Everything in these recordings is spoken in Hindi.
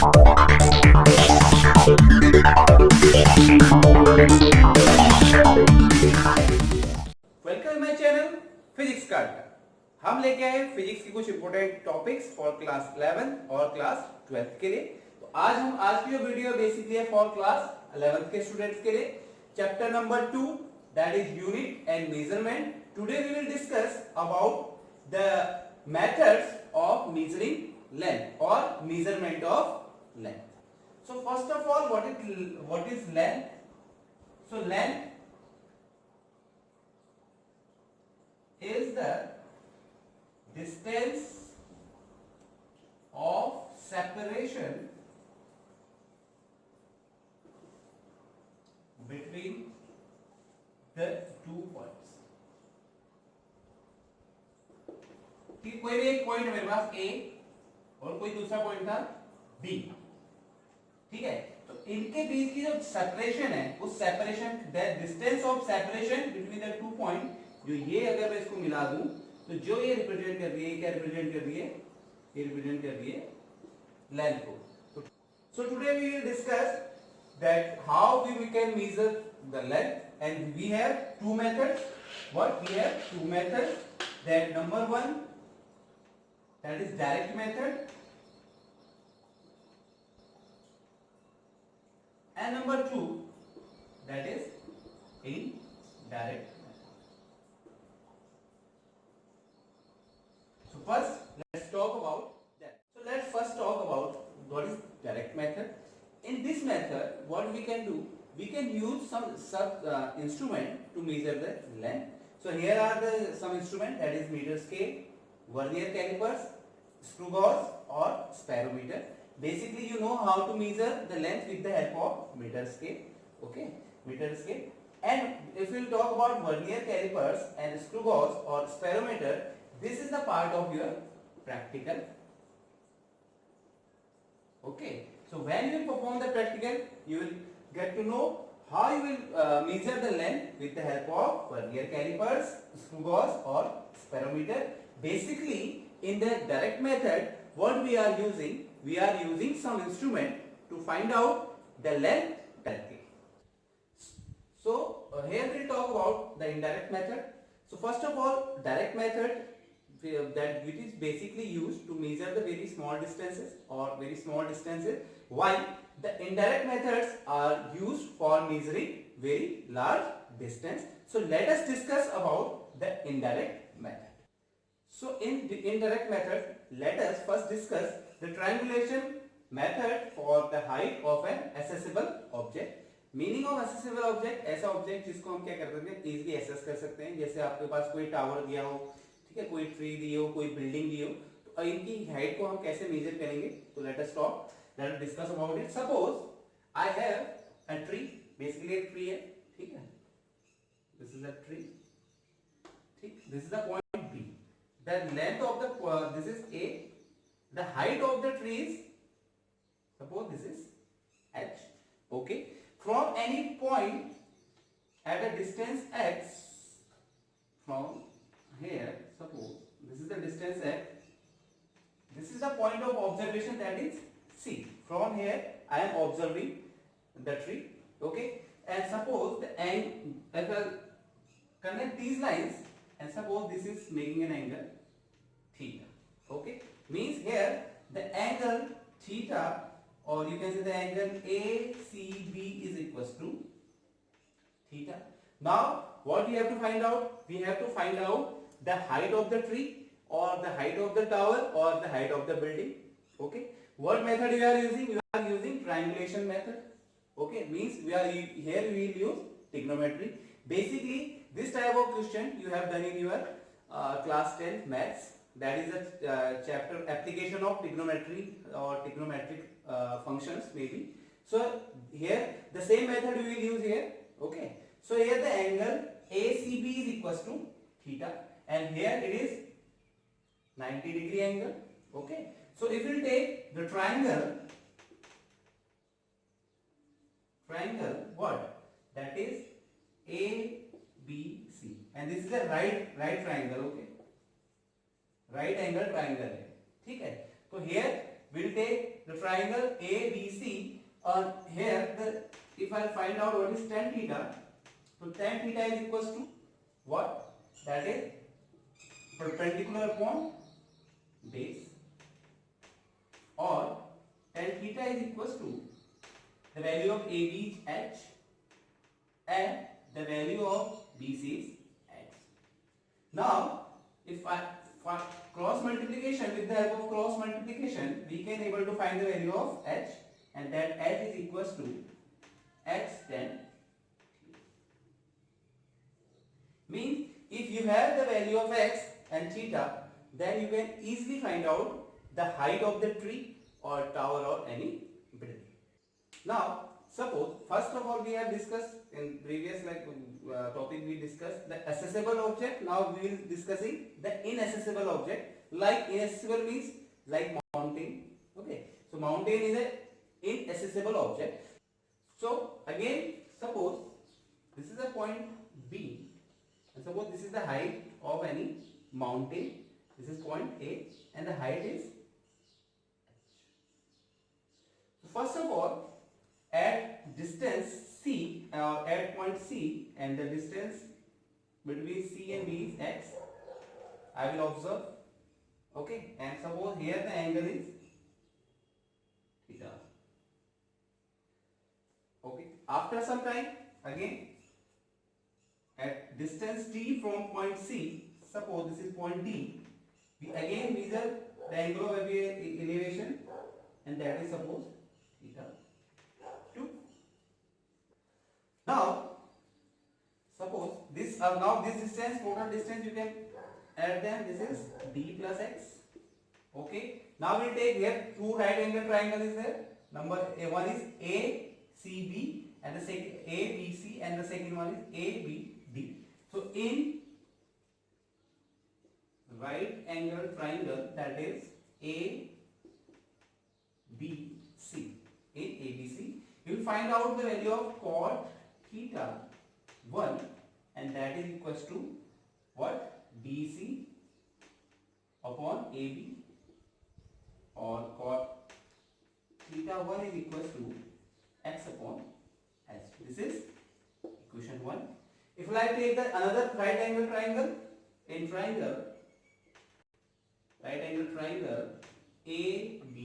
वेलकम माय चैनल फिजिक्स का अड्डा। हम लेके आए फिजिक्स के कुछ इंपोर्टेंट टॉपिक्स फॉर क्लास 11 और क्लास 12 के लिए। तो आज की जो वीडियो बेसिकली है फॉर क्लास 11 के स्टूडेंट्स के लिए। Chapter number 2 that is unit and measurement. Today we will discuss about the methods of measuring length और measurement of length. So first of all, what is length? So length is the distance of separation between the two points. ठीक, कोई भी एक पॉइंट मेरे पास A और कोई दूसरा पॉइंट था B, ठीक है। तो इनके बीच की जो सेपरेशन है, उस separation the distance of separation between the two point, जो ये अगर मैं इसको मिला दूं तो जो ये रिप्रेजेंट कर रही है, क्या रिप्रेजेंट कर रही है? ये रिप्रेजेंट कर रही है लेंथ को। So today we will discuss that how we can measure the length and we have two methods. What we have two methods, that number 1 that is direct method and number 2 that is indirect method. So first let's talk about that. So let's first talk about what is direct method. In this method what we can do, we can use some instrument to measure the length. So here are the some instrument, that is meter scale, vernier calipers, screw gauge or spirometer. Basically you know how to measure the length with the help of meter scale. Okay, meter scale. And if we'll talk about vernier calipers and screw gauge or spirometer, this is the part of your practical. Okay, so when you will perform the practical, you will get to know how you will measure the length with the help of vernier calipers, screw gauge or spirometer. Basically in the direct method what we are using some instrument to find out the length directly. So here we will talk about the indirect method. So first of all, direct method that which is basically used to measure the very small distances, while the indirect methods are used for measuring very large distance. So let us discuss about the indirect method. So in the indirect method, let us first discuss the triangulation method for the height of an accessible object. Meaning of accessible object, ऐसा ऑब्जेक्ट जिसको हम क्या कर सकते हैं, इजीली एक्सेस कर सकते हैं। जैसे आपके पास कोई टावर दिया हो, ठीक है, कोई ट्री दी हो, कोई बिल्डिंग दी हो, तो इनकी हाइट को हम कैसे मेजर करेंगे? तो let us talk, let us discuss about it. Suppose I have a tree, basically एक ट्री है, ठीक है, दिस इज अ ट्री, ठीक, this is the point B, the length of the this is A, the height of the tree is, suppose this is H. Okay, from any point at a distance x, from here, suppose this is the distance x, this is the point of observation, that is C. From here I am observing the tree. Okay, and suppose the angle, connect these lines, and suppose this is making an angle theta. Okay, means here the angle theta, or you can say the angle ACB is equals to theta. Now what we have to find out? We have to find out the height of the tree or the height of the tower or the height of the building. Okay, what method we are using? We are using triangulation method. Okay, means we are here we will use trigonometry. Basically this type of question you have done in your class 10 maths, that is a chapter application of trigonometry or trigonometric functions maybe. So here the same method we will use here. Okay, so here the angle ACB is equals to theta, and here it is 90-degree angle. Okay, so if you take the triangle what, that is ABC, and this is a right triangle. Okay, right angle triangle है, ठीक है। तो here we'll take the triangle ABC, here the, if I find out what is tan theta, so tan theta is equals to what? That is perpendicular upon base, or tan theta is equals to the value of AB is h and the value of BC is x. Now, if I cross multiplication, with the help of cross multiplication, we can able to find the value of h, and that h is equals to x tan. Means if you have the value of x and theta, then you can easily find out the height of the tree or tower or any building. Now, suppose first of all we have discussed in previous topic, we discussed the accessible object. Now we will discussing the inaccessible object. Like inaccessible means like mountain. Okay, so mountain is an inaccessible object. So again, suppose this is a point B, and suppose this is the height of any mountain. This is point A, and the height is h. So first of all, at distance C, at point C, and the distance between C and B is x, I will observe. Okay, and suppose here the angle is theta. Okay, after some time, again at distance t from point C, suppose this is point D, we again measure the angle of elevation, and that is suppose theta 2. Now suppose this now this distance, total distance, you can add them. This is d plus x. Okay, now we take here two right angle triangle is there. Number one is ACB and the second ABC, and the second one is ABD. So in right angle triangle, that is ABC, in ABC, you will find out the value of cot theta 1, and that is equals to what? BC upon AB, or cot theta 1 is equals to x upon h. This is equation 1. If I take the another right angle triangle, in triangle right angle triangle ABD.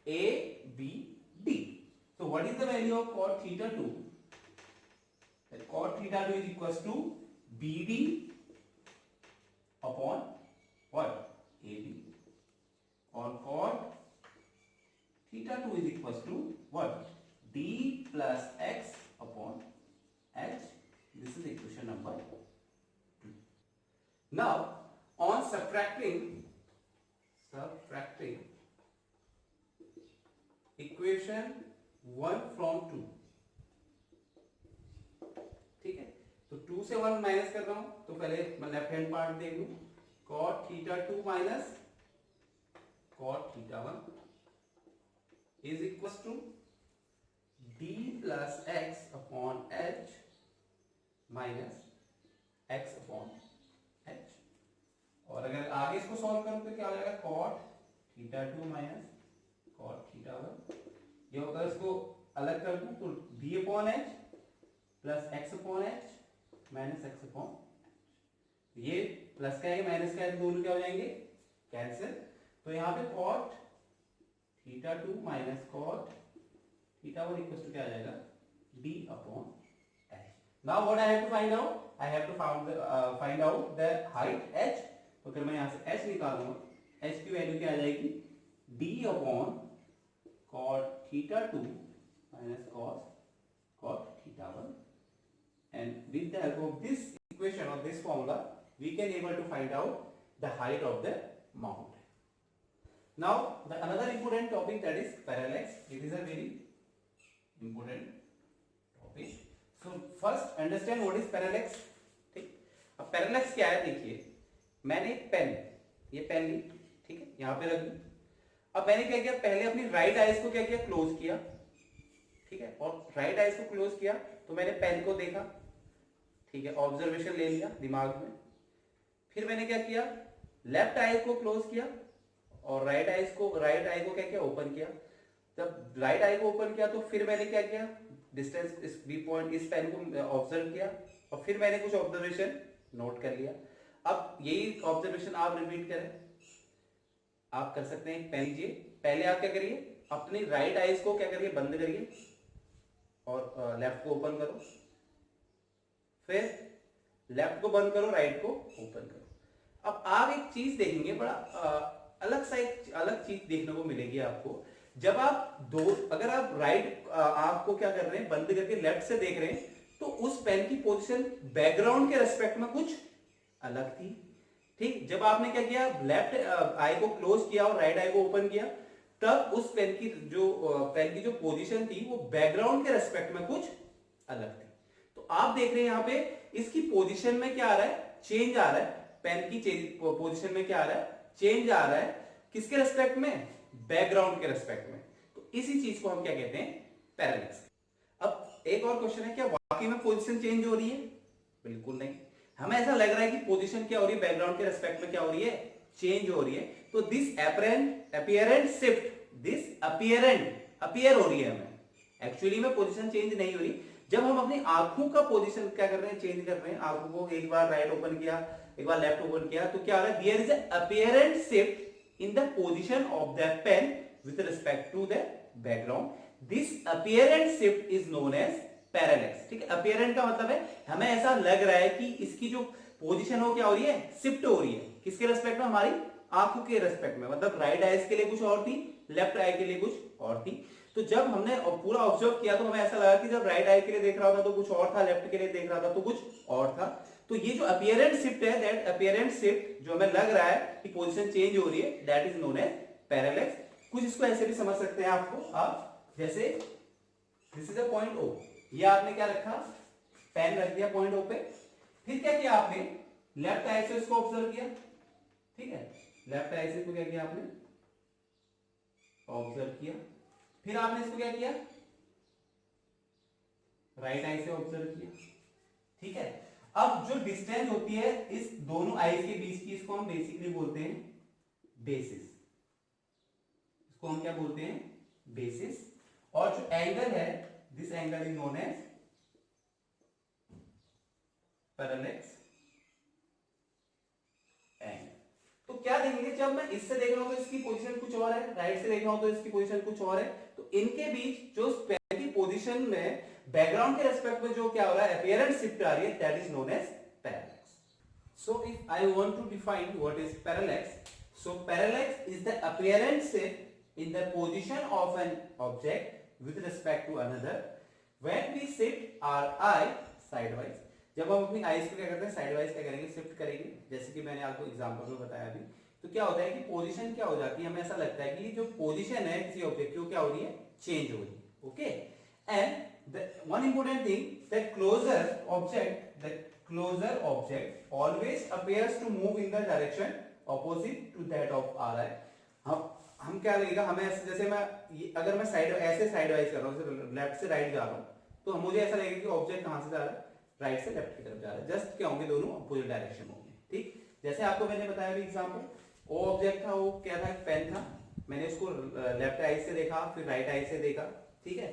ABD. So what is the value of cot theta 2? That cot theta 2 is equals to BD upon what? AB. Or cot theta 2 is equals to what? D plus x upon h. This is equation number 2. Now, on subtracting equation 1 from 2, ठीक है, तो 2 से 1 माइनस कर रहा हूं, तो पहले लेफ्ट हैंड पार्ट देख लूं. cot theta 2 minus cot theta 1 is equals to d plus x upon h minus x upon h. और अगर आगे इसको सॉल्व करूं तो क्या हो जाएगा? cot theta 2 minus cot theta 1. ये अगर इसको अलग कर दूं तो d upon h plus x upon h minus x upon h. ये प्लस का है माइनस का है, दोनों क्या हो जाएंगे? कैंसिल. तो यहाँ पे cot theta 2 minus cot theta 1 equals to क्या आ जाएगा? d upon h. Now what I have to find out? I have to find out the height h. तो अगर मैं यहाँ से h निकालूंगा, h की वैल्यू क्या आ जाएगी? d upon cot theta 2 minus cot theta 1. And with the help of this equation or this formula, we can able to find out the height of the mountain. Now the another important topic, that is parallax. It is a very important topic. So first understand what is parallax. ठीक, अब parallax क्या है? देखिए, मैंने एक पेन, ये पेन ली, ठीक है, यहाँ पे रख दी. अब मैंने क्या किया? पहले अपनी राइट आइज को क्या किया? क्लोज किया, ठीक है, और राइट आइज को क्लोज किया तो मैंने पेन को देखा, ठीक है, ऑब्जर्वेशन ले लिया दिमाग में. फिर मैंने क्या किया? लेफ्ट आइज को क्लोज किया और राइट आई को क्या किया, ओपन किया। जब राइट आई को ओपन किया तो फिर मैंने क्या किया, डिस्टेंस इस बी पॉइंट, इस पेन को ऑब्जर्व किया और फिर मैंने कुछ ऑब्जर्वेशन नोट कर लिया। अब यही ऑब्जर्वेशन आप रिपीट करें, आप कर सकते हैं। पेन लीजिए, पहले आप क्या करिए, अपनी राइट आईज को क्या करिए, बंद करिए और लेफ्ट को ओपन करो, फिर लेफ्ट को बंद करो, राइट को ओपन करो। अब आप एक चीज देखेंगे, बड़ा एक अलग चीज देखने को मिलेगी आपको। जब आप अगर आप राइट आंख को क्या कर रहे हैं, बंद करके लेफ्ट से देख रहे हैं, तो उस पेन की पोजीशन बैकग्राउंड के रेस्पेक्ट में कुछ अलग थी। ठीक, जब आपने क्या किया, लेफ्ट आई को क्लोज किया और राइट आई को ओपन किया, तब उस पेन की जो पोजीशन थी वो बैकग्राउंड के रेस्पेक्ट में कुछ अलग थी। तो आप देख रहे हैं यहाँ पे इसकी पोजीशन में क्या आ रहा है, चेंज आ रहा है। पेन की पोजीशन में क्या आ रहा है, चेंज आ रहा है। किसके रेस्पेक्ट में, बैकग्राउंड के रेस्पेक्ट में। तो इसी चीज को हम क्या कहते हैं, पैरेलैक्स। अब एक और क्वेश्चन है, क्या वाकई में पोजीशन चेंज हो रही है? बिल्कुल नहीं। हमें ऐसा लग रहा है कि पोजीशन क्या हो रही है, बैकग्राउंड के रेस्पेक्ट में क्या हो रही है, चेंज हो रही है। तो this apparent shift, this appear हो रही है हमें, एक्चुअली में पोजीशन चेंज नहीं हो रही। जब हम अपनी आंखों का पोजीशन क्या कर रहे हैं, चेंज कर रहे हैं, आंखों को एक बार राइट ओपन किया, एक बार लेफ्ट ओपन किया, तो क्या हो रहा है, there is a apparent shift in the position of the pen with respect to the background. This apparent shift is known as parallax. ठीक है, अपीयरेंट का मतलब है हमें ऐसा लग रहा है कि इसकी जो पोजीशन हो क्या हो रही है, शिफ्ट हो रही है। किसके रेस्पेक्ट में, हमारी आंखों के रेस्पेक्ट में। मतलब राइट आईज के लिए कुछ और थी, लेफ्ट आई के लिए कुछ और थी। तो जब हमने पूरा ऑब्जर्व किया तो हमें ऐसा लगा कि जब राइट आई के लिए देख रहा था तो कुछ और था, लेफ्ट के लिए देख रहा था तो कुछ और था। तो ये जो अपीयरेंट शिफ्ट है, दैट अपीयरेंट शिफ्ट जो हमें लग रहा है कि पोजीशन चेंज हो रही है, that is known as parallax. कुछ इसको ऐसे भी समझ सकते हैं आप जैसे this is a point O, ये आपने क्या रखा, पेन रख दिया पॉइंट ओ पे। फिर क्या किया आपने, लेफ्ट आई से इसको ऑब्जर्व किया। ठीक है, लेफ्ट आई से को क्या किया आपने, ऑब्जर्व किया। फिर आपने इसको क्या किया, राइट आई से ऑब्जर्व किया। ठीक है, अब जो डिस्टेंस होती है इस दोनों आईज के बीच की, इसको हम बेसिकली बोलते हैं बेसिस। इसको हम क्या बोलते हैं, बेसिस। और जो एंगल है, this angle is known as parallax angle. तो क्या देखेंगे, जब मैं इससे देख रहा हूं तो इसकी पोजीशन कुछ और है, राइट से देख रहा हूं तो इसकी पोजीशन कुछ और है। तो इनके बीच जो पेन की पोजीशन में बैकग्राउंड के रेस्पेक्ट में जो क्या हो रहा है, अपीयरेंट शिफ्ट आ रही है, that is known as parallax. So if I want to define what is parallax, so parallax is the apparent shift in the position of an object with respect to another when we shift our eye sidewise। जब हम अपनी आईज को क्या करते हैं, साइडवाइज क्या करेंगे, शिफ्ट करेंगे। जैसे कि मैंने आपको एग्जांपल में बताया अभी, तो क्या होता है कि पोजीशन क्या हो जाती है, हमें ऐसा लगता है कि जो पोजीशन है किसी ऑब्जेक्ट की, क्या हो रही है, चेंज हो रही है। Okay, and one important thing, that closer object always appears to move in the direction opposite to that of our eye. हम क्या लगेगा, हमें ऐसे, जैसे अगर मैं ऐसे साइडवाइज कर रहा हूं, लेफ्ट से राइट जा रहा हूं, तो मुझे ऐसा लगेगा कि ऑब्जेक्ट कहां से जा रहा है, राइट से लेफ्ट की तरफ जा रहा है। जस्ट क्या होंगे, दोनों अपोजिट डायरेक्शन होंगे। ठीक, जैसे आपको मैंने बताया अभी एग्जांपल, वो ऑब्जेक्ट था, वो क्या था, पेन था। मैंने उसको लेफ्ट आई से देखा, फिर राइट आई से देखा। ठीक है,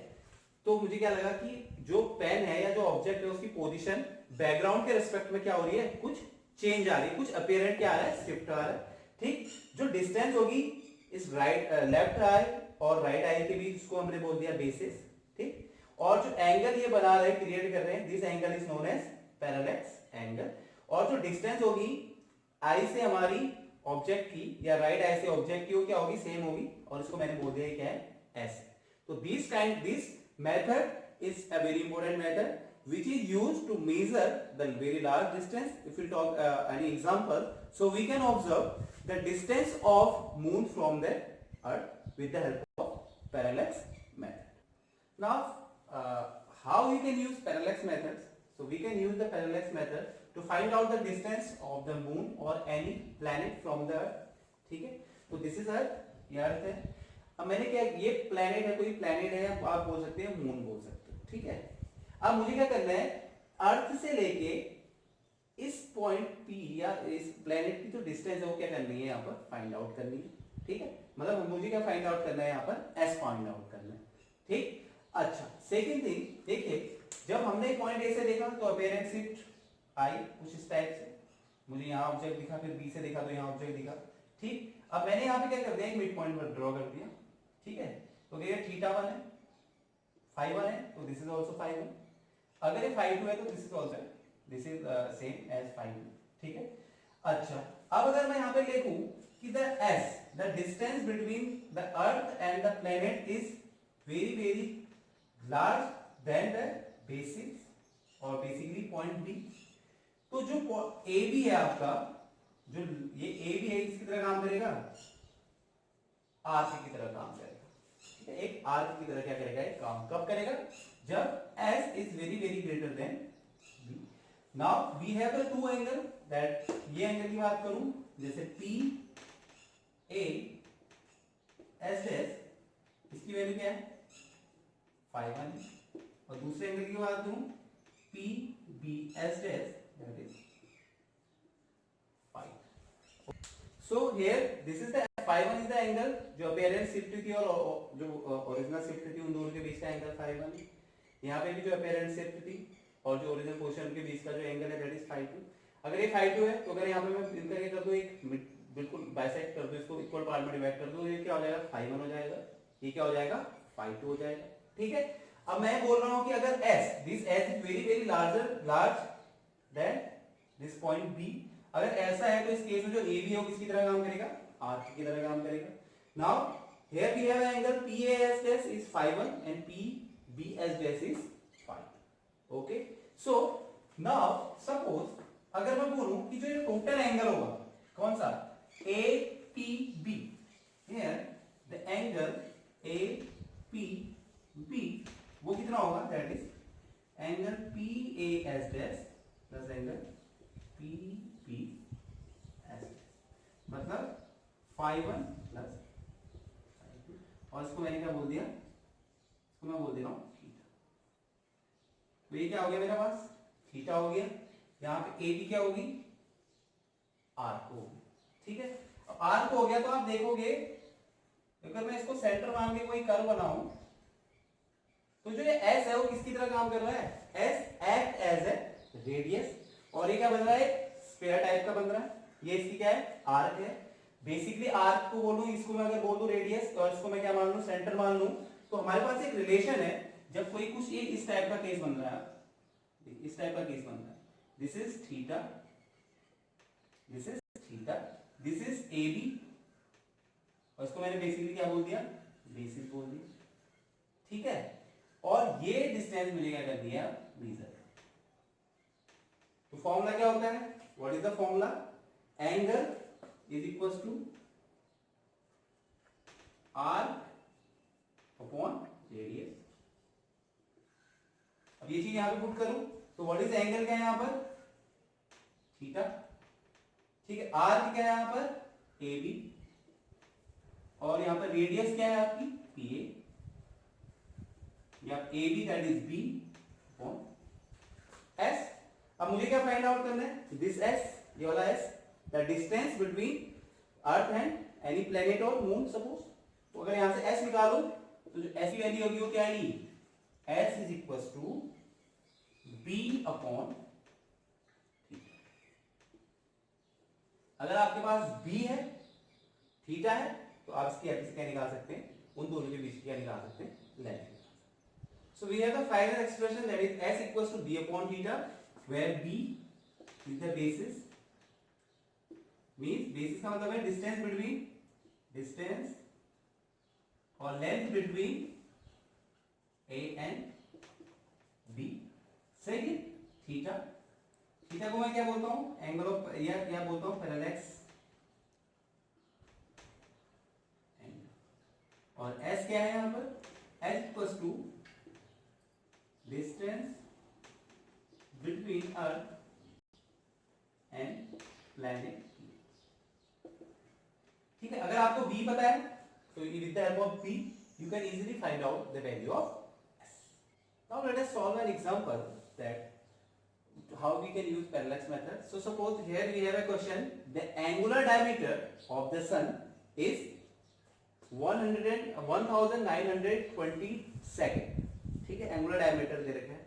तो मुझे क्या लगा कि जो पेन है या जो ऑब्जेक्ट है, उसकी पोजीशन बैकग्राउंड के रेस्पेक्ट में क्या हो रही है, कुछ चेंज आ रही है, कुछ अपीयरेंट क्या आ रहा है, शिफ्ट आ रहा है। ठीक, जो डिस्टेंस होगी इस लेफ्ट आई और राइट आई के बीच, उसको हमने बोल दिया बेसिस। ठीक, और जो एंगल ये बना रहे, क्रिएट कर रहे हैं, this angle is known as parallax angle. और जो डिस्टेंस होगी आई से हमारी ऑब्जेक्ट की, या राइट आई से ऑब्जेक्ट की, वो क्या होगी, सेम होगी, और इसको मैंने बोल दिया क्या है, एस। तो this method is a very important method which is used to measure the very large distance. If we talk any example, so we can observe the distance of moon from the earth with the help of parallax method. Now how we can use parallax methods? So we can use the parallax method to find out the distance of the moon or any planet from the earth. ठीक है, तो this is earth, ये अर्थ है। अब मैंने क्या, ये planet है, कोई planet है, आप बोल सकते हैं, मून बोल सकते हो। ठीक है, अब मुझे क्या करना है, अर्थ से लेके इस पॉइंट P या इस प्लेनेट की जो डिस्टेंस है वो क्या करनी है, यहाँ पर फाइंड आउट करनी है। ठीक है, मतलब मुझे क्या फाइंड आउट करना है यहाँ पर, एस फाइंड आउट करना है, ठीक। अच्छा, सेकंड थिंग देखिए, जब हमने पॉइंट ए से देखा तो अपेरेंट शिफ्ट आई कुछ इस टाइप से, मुझे यहाँ ऑब्जेक्ट दिखा, फिर बी से देखा तो यहाँ ऑब्जेक्ट दिखा, ठीक। अब मैंने यहाँ पे क्या कर दिया, एक मिड पॉइंट पर ड्रॉ कर दिया, ठीक है। तो ये थीटा 1 है, फाई 1 है, तो दिस इज आल्सो फाई 1। अगर ये फाई 2 है तो this is also, this is same as phi 2, ठीक है। अच्छा, अब अगर मैं यहाँ पे लिखूं कि the S, the distance between the earth and the planet is very very large then the basis और बेसिकली पॉइंट बी। तो जो ए बी है आपका, जो ये ए बी है, किसकी तरह काम करेगा, आर्क की तरह काम करेगा, ठीक है। एक आर्क की तरह क्या करेगा, एक काम कब करेगा, जब S is very very greater than B. Now we have the two angle that, ये एंगल की बात करूं जैसे पी ए एस डैश, इसकी वैल्यू क्या है, फाई 1, और दूसरे एंगल की बात करूं P B S dash, that is phi. So here this is the phi 1 is the angle जो अपेरेंट शिफ्ट थी और जो ओरिजिनल शिफ्ट थी, उन दोनों के बीच का एंगल फाई 1। यहाँ पे भी जो अपेरेंट शिफ्ट थी और जो ओरिजिनल पोर्शन के बीच का जो एंगल है दैट इज फाई 2। अगर ये फाई 2 है तो अगर यहाँ पे मैं इनका क्या कर दूं, एक बिल्कुल बाइसेक्ट कर दूं, इसको इक्वल पार्ट में डिवाइड कर दूं, ये क्या हो जाएगा, फाई 1 हो जाएगा, ये क्या हो जाएगा, फाई 2 हो जाएगा, ठीक है। अब मैं बोल रहा हूं कि अगर s, this s is very very large then this point b, अगर ऐसा है तो इस केस में जो ए बी है वो किसकी तरह काम करेगा, आर्क की तरह काम करेगा। Now here we have angle PAS dash is phi 1 and PBS dash is phi 2, okay. So now suppose अगर मैं बोलूं कि जो ये टोटल एंगल होगा कौन सा, APB, here the angle APB वो कितना होगा, that is angle PAS dash plus angle PBS, मतलब फाई 1 प्लस फाई 2, और इसको मैंने क्या बोल दिया, इसको मैं बोल दे रहा हूं थीटा। तो ये क्या हो गया मेरे पास, थीटा हो गया। यहाँ पे ए बी क्या होगी, आर्क होगी, ठीक है। अब आर्क हो गया तो आप देखोगे अगर मैं इसको सेंटर मान के कोई कर्व बनाऊं तो जो ये एस है वो किसकी तरह काम कर रहा है, S act as a radius, और ये क्या बन रहा है, स्फीयर टाइप का बन रहा है, ये इसकी क्या है, आर्क है। बेसिकली आर्क को बोलूं, इसको मैं अगर बोल दूं रेडियस, तो इसको मैं क्या मान लूं, सेंटर मान लूं, तो हमारे पास एक रिलेशन है, जब कोई कुछ ये इस टाइप का केस बन रहा है, इस टाइप का केस बन रहा है, this is theta, this is theta, this is A B, और इसको मैंने बेसिकली क्या बोल दिया, बेसिस बोल दिया, ठीक है। और ये डिस्टेंस मुझे क्या कर दिया, मीजर। तो फॉर्मूला क्या होता है, what is the formula, angle is equal to arc upon radius. अब ये चीज यहां पे पुट करूं तो व्हाट इज एंगल क्या है यहां पर, थीटा, ठीक है। आर्क क्या है यहां पर, ए बी, और यहां पर रेडियस क्या है आपकी, पी ए, या A B that is B upon S. अब मुझे क्या फाइंड आउट करना है, दिस एस, ये वाला S, the distance between earth and any planet और मून सपोज। तो अगर यहां से एस निकालो तो जो एस की वैल्यू होगी वो क्या आएगी, S is equal to B upon, अगर आपके पास बी है, थीटा है, तो आप इसकी एफ क्या निकाल सकते हैं, उन दोनों के बीच क्या निकाल सकते हैं, length. So we have the final expression that is s equals to b upon theta, where b is the basis, means basis का मतलब है distance between, distance or length between a and b, सही है। थीटा, थीटा को मैं क्या बोलता हूँ, एंगल ऑफ, या क्या बोलता हूँ, पैरेलैक्स एंगल, और s क्या है यहाँ पर, s equals to distance between earth and planet, ठीक है। अगर आपको b पता है तो with the help of b you can easily find out the value of s. Now let us solve an example that how we can use parallax method. So suppose here we have a question, the angular diameter of the sun is 1920 second, ठीक है, एंगुलर डायमीटर दे रखा है।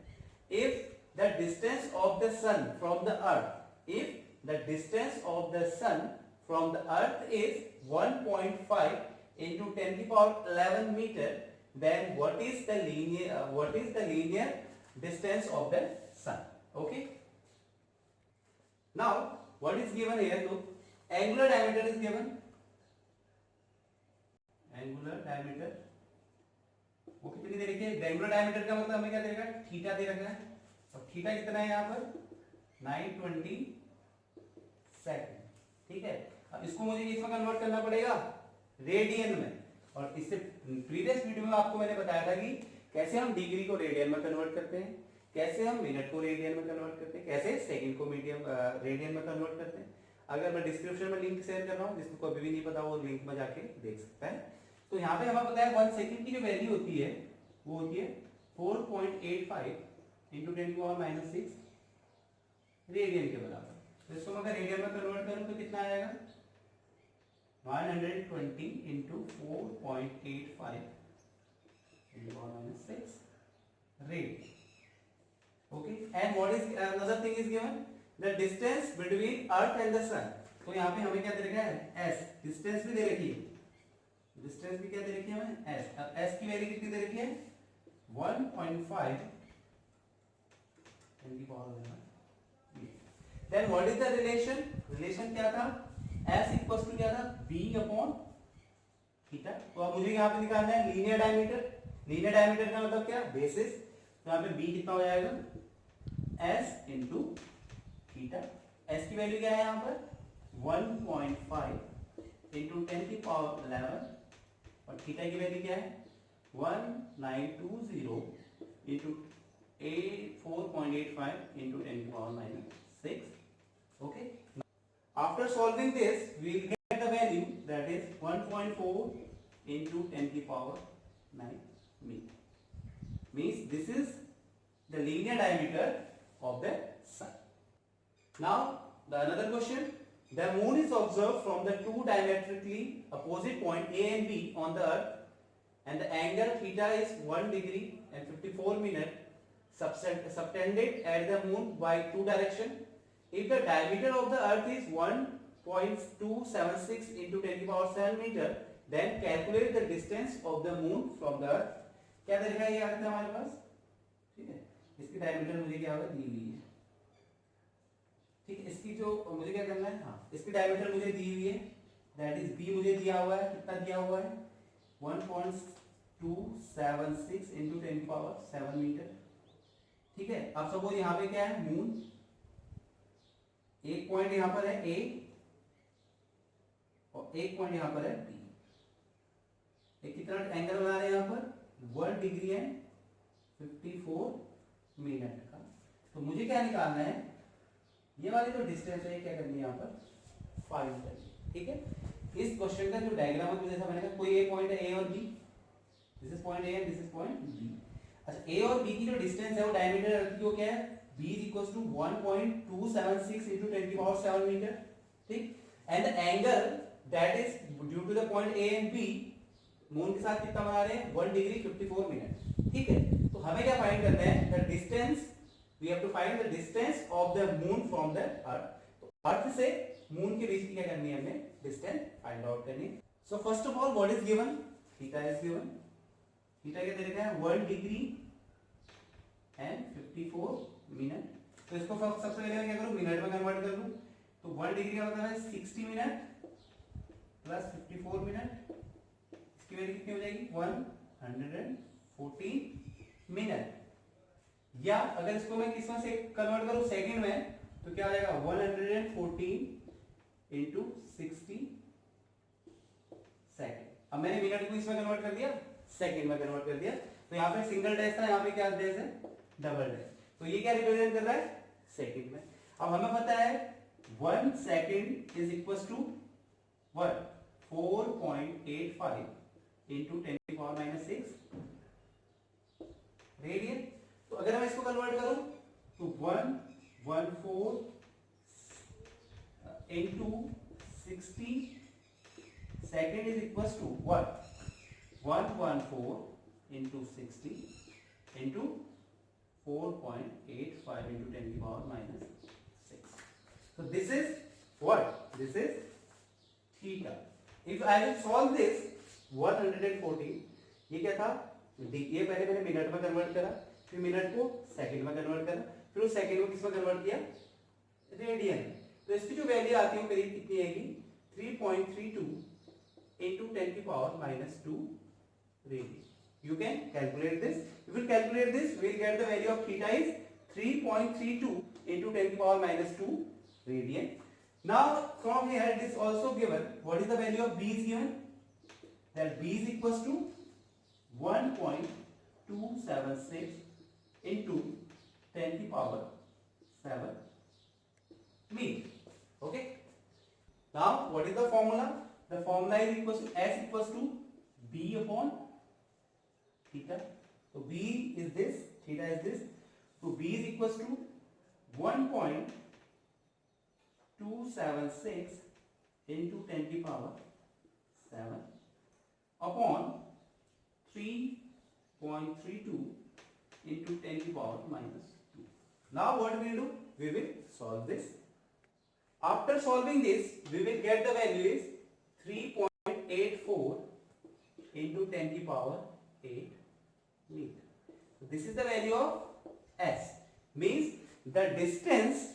If the distance of the sun from the earth, if the distance of the sun from the earth is 1.5 into 10 to the power 11 meter, then what is the linear distance of the sun? Okay, now what is given here? So angular diameter is given, angular diameter वो कितनी दे रखी है? एंगुलर डायमीटर का मतलब हमें क्या दे रखा है? थीटा दे रखा है, और थीटा कितना है यहाँ पर? 920 सेकंड, ठीक है। अब इसको मुझे इसमें कन्वर्ट करना पड़ेगा रेडियन में, और इससे प्रीवियस वीडियो में आपको मैंने बताया था कि कैसे हम डिग्री को रेडियन में कन्वर्ट करते हैं, कैसे हम मिनट को रेडियन में कन्वर्ट करते हैं, कैसे सेकंड को मीडियम रेडियन में कन्वर्ट करते हैं। अगर मैं डिस्क्रिप्शन में लिंक शेयर कर रहा हूँ, जिसको अभी भी नहीं पता वो लिंक में जाके देख सकता है। तो यहाँ पे हमें पता है 1 सेकंड की जो वैल्यू होती है वो होती है 4.85 इंटू 10⁻⁻6 रेडियन के बराबर। तो इसको मैं रेडियन में कन्वर्ट करूँ तो कितना आएगा? 120 into 4.85 into 10⁻⁶ radian. Okay, and what is another thing is given? The distance between Earth and the Sun. तो यहाँ पे हमें क्या दे रखा है? S. डिस्टेंस भी दे रखी है, डिस्टेंस भी क्या दे रखी है हमें? S. अब S की वैल्यू कितनी दे रखी है? 1.5 10 की power 11. Then what is the relation? Relation क्या था? S इक्वल्स टू क्या था? B upon theta. तो अब मुझे यहाँ पे निकालना है लीनियर डायमीटर। लीनियर डायमीटर का मतलब क्या? बेसिस। तो यहाँ पे B कितना हो जाएगा? S into theta. S की वैल्यू क्या है यहाँ पर? 1.5 इंटू 10 की पावर 11, और थीटा की वैल्यू क्या है? 1920 इंटू 4.85 इंटू 10 की power -6. Okay. After solving this, we will get the value, that is 1.4 into 10 to the power 9 meter. Means this is the linear diameter of the sun. Now the another question: the moon is observed from the two diametrically opposite point A and B on the earth, and the angle theta is 1 degree and 54 minutes subtended at the moon by two directions. If the diameter of the earth is 1.276 into 10 to the power 7 meter, then calculate the distance of the moon from the earth. क्या दे रखा है ये अर्थ है हमारे पास, ठीक है। इसकी डायमीटर मुझे क्या होगा? दी हुई है, ठीक है। इसकी जो मुझे क्या करना है, हाँ, इसकी डायमीटर मुझे दी हुई है, दैट इज बी मुझे दिया हुआ है, कितना दिया हुआ है? 1.276 into 10 to the power 7 metre, ठीक है। अब सपोज यहाँ पे क्या है? मून, एक पॉइंट यहां पर है ए और एक पॉइंट यहां पर है बी। एक कितना एंगल बना रहे हैं यहां पर? 1 डिग्री एंड 54 मिनट का। तो मुझे क्या निकालना है? ये वाली जो डिस्टेंस है क्या करनी है यहाँ पर? फाइंड करनी, ठीक है। इस क्वेश्चन का जो डायग्राम है जैसा मैंने कहा, कोई एक पॉइंट है ए और B, this is point A and this is point B. अच्छा, ए और बी की जो डिस्टेंस है वो डायमीटर अर्थ की वो क्या है? B is equals to 1.276 into 10 to the power 7 meter, ठीक। and the angle that is due to the point A and B, moon के साथ कितना बना रहे हैं? 1 डिग्री 54 मिनट, ठीक है। तो हमें क्या फाइंड करना है? the distance, we have to find the distance of the moon from the earth. तो अर्थ से मून के बीच की क्या करनी है? हमें डिस्टेंस फाइंड आउट करनी है। So first of all what is given? Theta is given. Theta क्या दे रखा है? 1 डिग्री एंड 54 मिनट। तो इसको सबसे पहले मैं क्या करूं? मिनट में कन्वर्ट कर दूं। तो 1 डिग्री का मतलब है 60 मिनट प्लस 54 मिनट, इसकी वैल्यू कितनी हो जाएगी? 114 मिनट। या अगर इसको मैं किसमें से कन्वर्ट करूं? सेकंड में, तो क्या आ जाएगा? 114 इंटू 60 सेकंड। अब मैंने मिनट को इसमें कन्वर्ट कर दिया, सेकंड में कन्वर्ट कर दिया। तो यहाँ पे सिंगल डैश था, यहाँ पे क्या डैश है? Double dash. तो ये क्या रिप्रेजेंट कर रहा है? सेकंड में। अब हमें पता है 1 second is equals to 4.85 into 10 to the power -6 radian. तो अगर मैं इसको कन्वर्ट करूं तो 114 into 60 second is equals to what? 114 into 60 into 4.85 into 10 to the power minus 6. So this is what? This is theta. If I will solve this 114, ये क्या था? ये पहले मैंने मिनट में कन्वर्ट करा, फिर मिनट को सेकंड में कन्वर्ट करा, फिर उस सेकंड को किस में कन्वर्ट किया? रेडियन. तो इसकी जो वैल्यू आती है करीब कितनी आएगी? 3.32 into 10 to the power minus 2 radian. You can calculate this. If you calculate this, we will get the value of theta is 3.32 into 10 to the power minus 2 radian. Now from here it is also given. What is the value of B is given? That B is equals to 1.276 into 10 to the power 7 meter. Okay. Now what is the formula? The formula is equals to S equals to B upon theta. So B is this, theta is this. So B is equals to 1.276 into 10 to the power 7 upon 3.32 into 10 to the power minus 2. Now what we will do? We will solve this. After solving this, we will get the value is 3.84 into 10 to the power 8 meter. So this is the value of S. Means the distance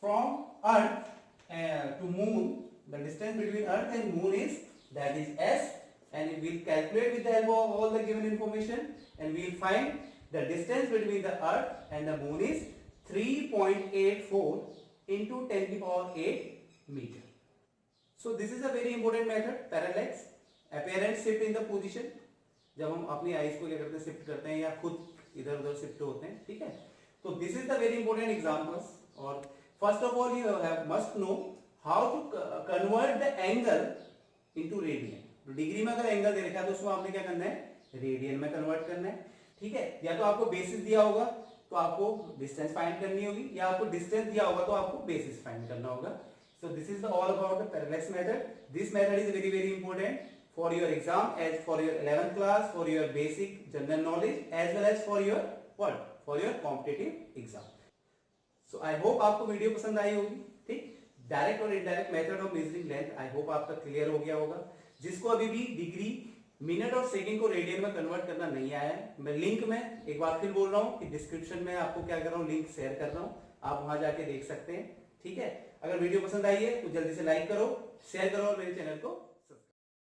from Earth to Moon, the distance between Earth and Moon is, that is S, and we will calculate with the help of all the given information, and we will find the distance between the Earth and the Moon is 3.84 into 10 to the power 8 meter. So this is a very important method, parallax, apparent shift in the position. जब हम अपनी आइज को क्या करते हैं, शिफ्ट करते हैं या खुद इधर उधर शिफ्ट होते हैं, ठीक है. तो this is the very important examples. और first of all you must know how to convert the angle into radian. तो डिग्री में अगर एंगल दे रखा है तो उसको आपने क्या करना है, रेडियन में कन्वर्ट करना है, ठीक है. या तो आपको बेसिस दिया होगा तो आपको डिस्टेंस फाइंड करनी होगी, या आपको डिस्टेंस दिया होगा तो आपको बेसिस फाइंड करना होगा. So this is all about the parallax method. This method is very important for your exam, as for your 11th class, for your basic general knowledge, as well as for your what? For your competitive exam. So I hope आपको वीडियो पसंद आई होगी, ठीक. डायरेक्ट और indirect method of measuring length I hope आपका क्लियर हो गया होगा. जिसको अभी भी डिग्री, मिनट और सेकंड को रेडियन में कन्वर्ट करना नहीं आया है, मैं लिंक में एक बार फिर बोल रहा हूँ कि डिस्क्रिप्शन में आपको क्या कर रहा हूँ, लिंक शेयर कर रहा हूँ, आप वहां जाके देख सकते हैं, ठीक है. अगर वीडियो पसंद आई है तो जल्दी से लाइक करो, शेयर करो और मेरे चैनल को